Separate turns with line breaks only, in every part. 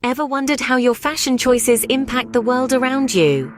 Ever wondered how your fashion choices impact the world around you?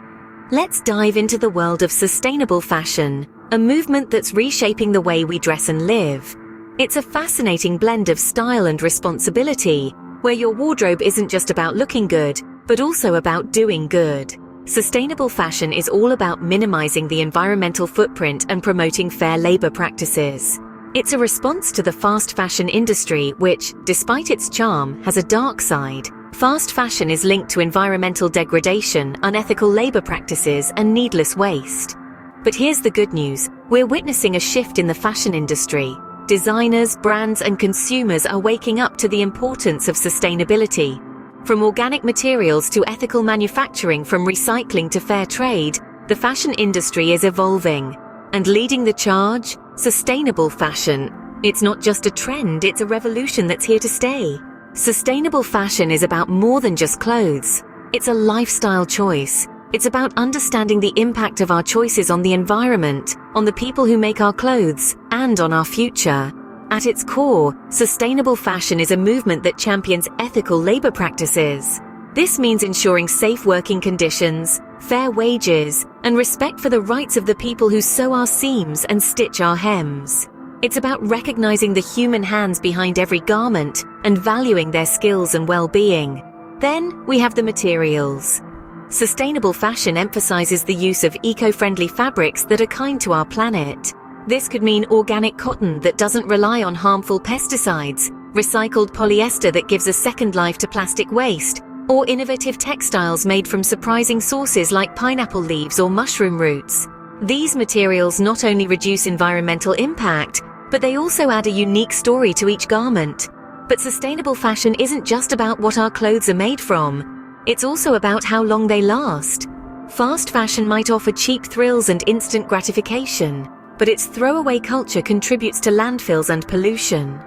Let's dive into the world of sustainable fashion, a movement that's reshaping the way we dress and live. It's a fascinating blend of style and responsibility, where your wardrobe isn't just about looking good, but also about doing good. Sustainable fashion is all about minimizing the environmental footprint and promoting fair labor practices. It's a response to the fast fashion industry which, despite its charm, has a dark side. Fast fashion is linked to environmental degradation, unethical labor practices, and needless waste. But here's the good news. We're witnessing a shift in the fashion industry. Designers, brands, and consumers are waking up to the importance of sustainability. From organic materials to ethical manufacturing, from recycling to fair trade, the fashion industry is evolving. And leading the charge? Sustainable fashion. It's not just a trend, it's a revolution that's here to stay. Sustainable fashion is about more than just clothes. It's a lifestyle choice. It's about understanding the impact of our choices on the environment, on the people who make our clothes, and on our future. At its core, sustainable fashion is a movement that champions ethical labor practices. This means ensuring safe working conditions, fair wages, and respect for the rights of the people who sew our seams and stitch our hems. It's about recognizing the human hands behind every garment and valuing their skills and well-being. Then we have the materials. Sustainable fashion emphasizes the use of eco-friendly fabrics that are kind to our planet. This could mean organic cotton that doesn't rely on harmful pesticides, recycled polyester that gives a second life to plastic waste, or innovative textiles made from surprising sources like pineapple leaves or mushroom roots. These materials not only reduce environmental impact, but they also add a unique story to each garment. But sustainable fashion isn't just about what our clothes are made from. It's also about how long they last. Fast fashion might offer cheap thrills and instant gratification, but its throwaway culture contributes to landfills and pollution.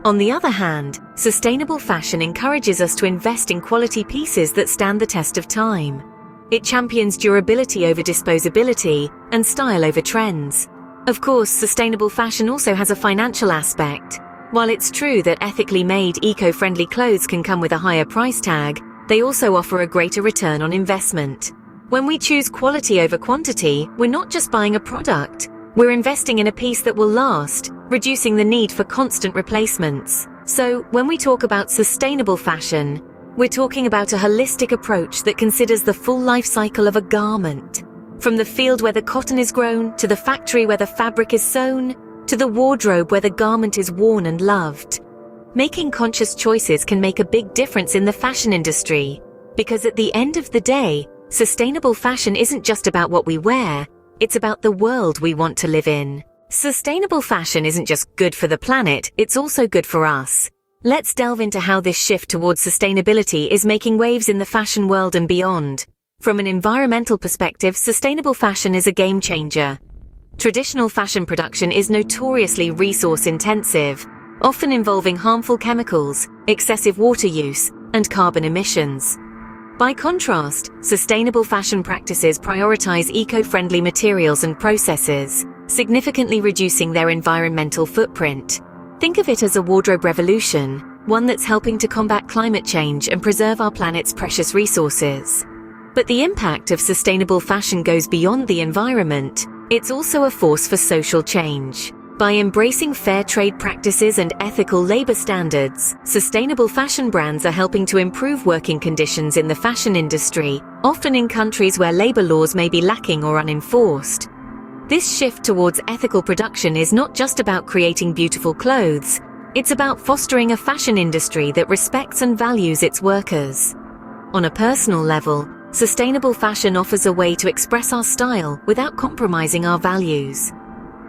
On the other hand, sustainable fashion encourages us to invest in quality pieces that stand the test of time. It champions durability over disposability and style over trends. Of course, sustainable fashion also has a financial aspect. While it's true that ethically made, eco-friendly clothes can come with a higher price tag, they also offer a greater return on investment. When we choose quality over quantity, we're not just buying a product. We're investing in a piece that will last, reducing the need for constant replacements. So, when we talk about sustainable fashion, we're talking about a holistic approach that considers the full life cycle of a garment. From the field where the cotton is grown, to the factory where the fabric is sewn, to the wardrobe where the garment is worn and loved. Making conscious choices can make a big difference in the fashion industry, because at the end of the day, sustainable fashion isn't just about what we wear, it's about the world we want to live in. Sustainable fashion isn't just good for the planet, it's also good for us. Let's delve into how this shift towards sustainability is making waves in the fashion world and beyond. From an environmental perspective, sustainable fashion is a game changer. Traditional fashion production is notoriously resource-intensive, often involving harmful chemicals, excessive water use, and carbon emissions. By contrast, sustainable fashion practices prioritize eco-friendly materials and processes, significantly reducing their environmental footprint. Think of it as a wardrobe revolution, one that's helping to combat climate change and preserve our planet's precious resources. But the impact of sustainable fashion goes beyond the environment. It's also a force for social change. By embracing fair trade practices and ethical labor standards, sustainable fashion brands are helping to improve working conditions in the fashion industry, often in countries where labor laws may be lacking or unenforced. This shift towards ethical production is not just about creating beautiful clothes, it's about fostering a fashion industry that respects and values its workers. On a personal level, sustainable fashion offers a way to express our style without compromising our values.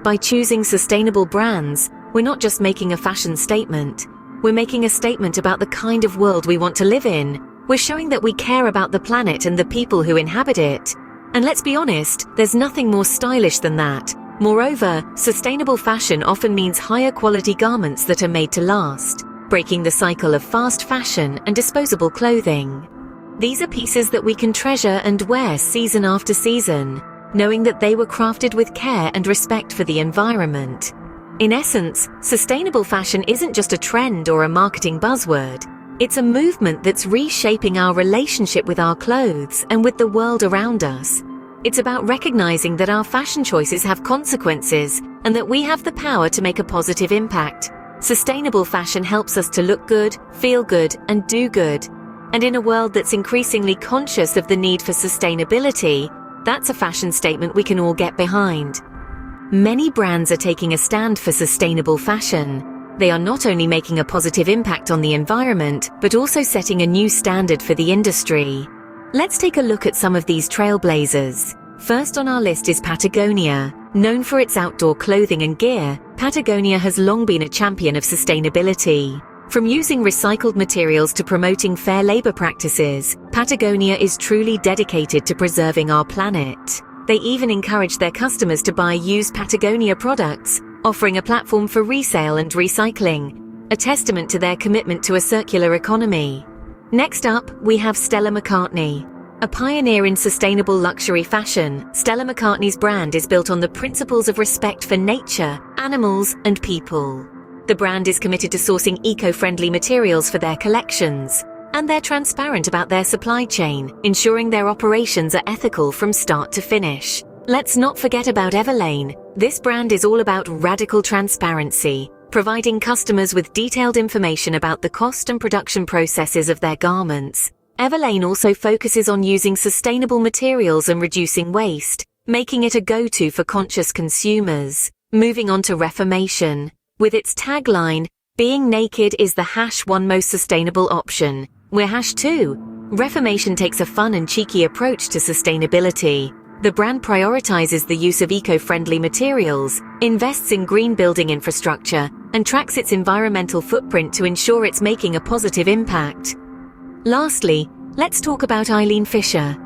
By choosing sustainable brands, we're not just making a fashion statement, we're making a statement about the kind of world we want to live in. We're showing that we care about the planet and the people who inhabit it. And let's be honest, there's nothing more stylish than that. Moreover, sustainable fashion often means higher quality garments that are made to last, breaking the cycle of fast fashion and disposable clothing. These are pieces that we can treasure and wear season after season, knowing that they were crafted with care and respect for the environment. In essence, sustainable fashion isn't just a trend or a marketing buzzword. It's a movement that's reshaping our relationship with our clothes and with the world around us. It's about recognizing that our fashion choices have consequences and that we have the power to make a positive impact. Sustainable fashion helps us to look good, feel good, and do good. And in a world that's increasingly conscious of the need for sustainability, that's a fashion statement we can all get behind. Many brands are taking a stand for sustainable fashion. They are not only making a positive impact on the environment, but also setting a new standard for the industry. Let's take a look at some of these trailblazers. First on our list is Patagonia. Known for its outdoor clothing and gear, Patagonia has long been a champion of sustainability. From using recycled materials to promoting fair labor practices, Patagonia is truly dedicated to preserving our planet. They even encourage their customers to buy used Patagonia products, offering a platform for resale and recycling, a testament to their commitment to a circular economy. Next up, we have Stella McCartney. A pioneer in sustainable luxury fashion, Stella McCartney's brand is built on the principles of respect for nature, animals, and people. The brand is committed to sourcing eco-friendly materials for their collections, and they're transparent about their supply chain, ensuring their operations are ethical from start to finish. Let's not forget about Everlane. This brand is all about radical transparency, providing customers with detailed information about the cost and production processes of their garments. Everlane also focuses on using sustainable materials and reducing waste, making it a go-to for conscious consumers. Moving on to Reformation. With its tagline, "Being naked is the #1 most sustainable option. We're #2. Reformation takes a fun and cheeky approach to sustainability. The brand prioritizes the use of eco-friendly materials, invests in green building infrastructure, and tracks its environmental footprint to ensure it's making a positive impact. Lastly, let's talk about Eileen Fisher.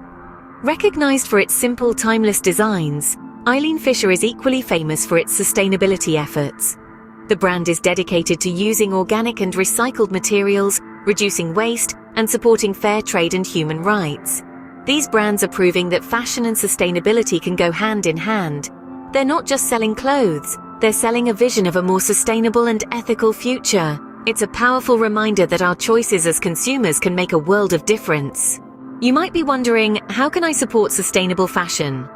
Recognized for its simple, timeless designs, Eileen Fisher is equally famous for its sustainability efforts. The brand is dedicated to using organic and recycled materials, reducing waste, and supporting fair trade and human rights. These brands are proving that fashion and sustainability can go hand in hand. They're not just selling clothes, they're selling a vision of a more sustainable and ethical future. It's a powerful reminder that our choices as consumers can make a world of difference. You might be wondering, how can I support sustainable fashion?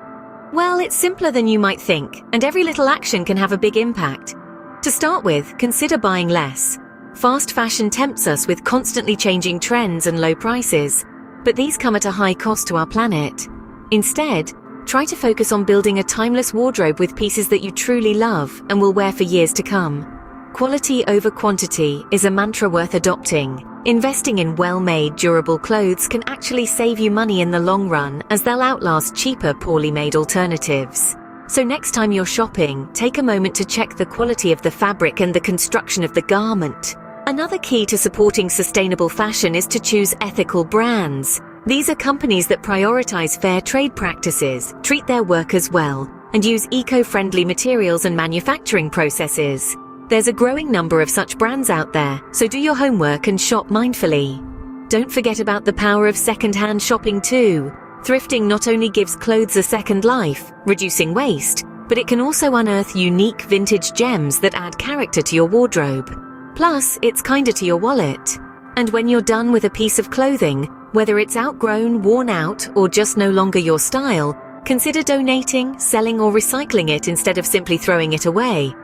Well, it's simpler than you might think, and every little action can have a big impact. To start with, consider buying less. Fast fashion tempts us with constantly changing trends and low prices, but these come at a high cost to our planet. Instead, try to focus on building a timeless wardrobe with pieces that you truly love and will wear for years to come. Quality over quantity is a mantra worth adopting. Investing in well-made, durable clothes can actually save you money in the long run, as they'll outlast cheaper, poorly made alternatives. So next time you're shopping, take a moment to check the quality of the fabric and the construction of the garment. Another key to supporting sustainable fashion is to choose ethical brands. These are companies that prioritize fair trade practices, treat their workers well, and use eco-friendly materials and manufacturing processes. There's a growing number of such brands out there, so do your homework and shop mindfully. Don't forget about the power of second-hand shopping too. Thrifting not only gives clothes a second life, reducing waste, but it can also unearth unique vintage gems that add character to your wardrobe. Plus, it's kinder to your wallet. And when you're done with a piece of clothing, whether it's outgrown, worn out, or just no longer your style, consider donating, selling, or recycling it instead of simply throwing it away.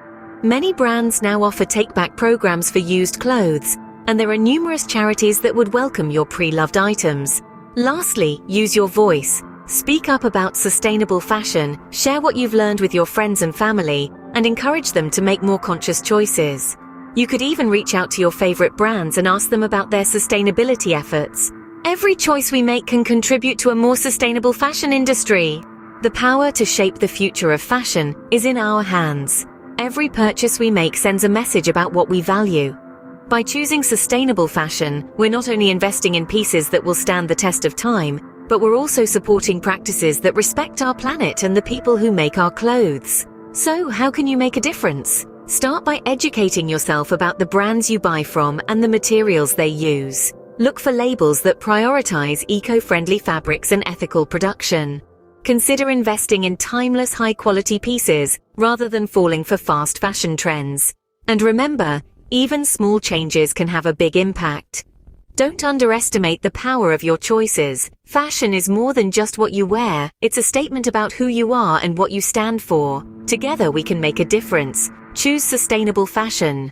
Many brands now offer take-back programs for used clothes, and there are numerous charities that would welcome your pre-loved items. Lastly, use your voice. Speak up about sustainable fashion, share what you've learned with your friends and family, and encourage them to make more conscious choices. You could even reach out to your favorite brands and ask them about their sustainability efforts. Every choice we make can contribute to a more sustainable fashion industry. The power to shape the future of fashion is in our hands. Every purchase we make sends a message about what we value. By choosing sustainable fashion, we're not only investing in pieces that will stand the test of time, but we're also supporting practices that respect our planet and the people who make our clothes. So, how can you make a difference? Start by educating yourself about the brands you buy from and the materials they use. Look for labels that prioritize eco-friendly fabrics and ethical production. Consider investing in timeless, high-quality pieces rather than falling for fast fashion trends. And remember, even small changes can have a big impact. Don't underestimate the power of your choices. Fashion is more than just what you wear. It's a statement about who you are and what you stand for. Together we can make a difference. Choose sustainable fashion.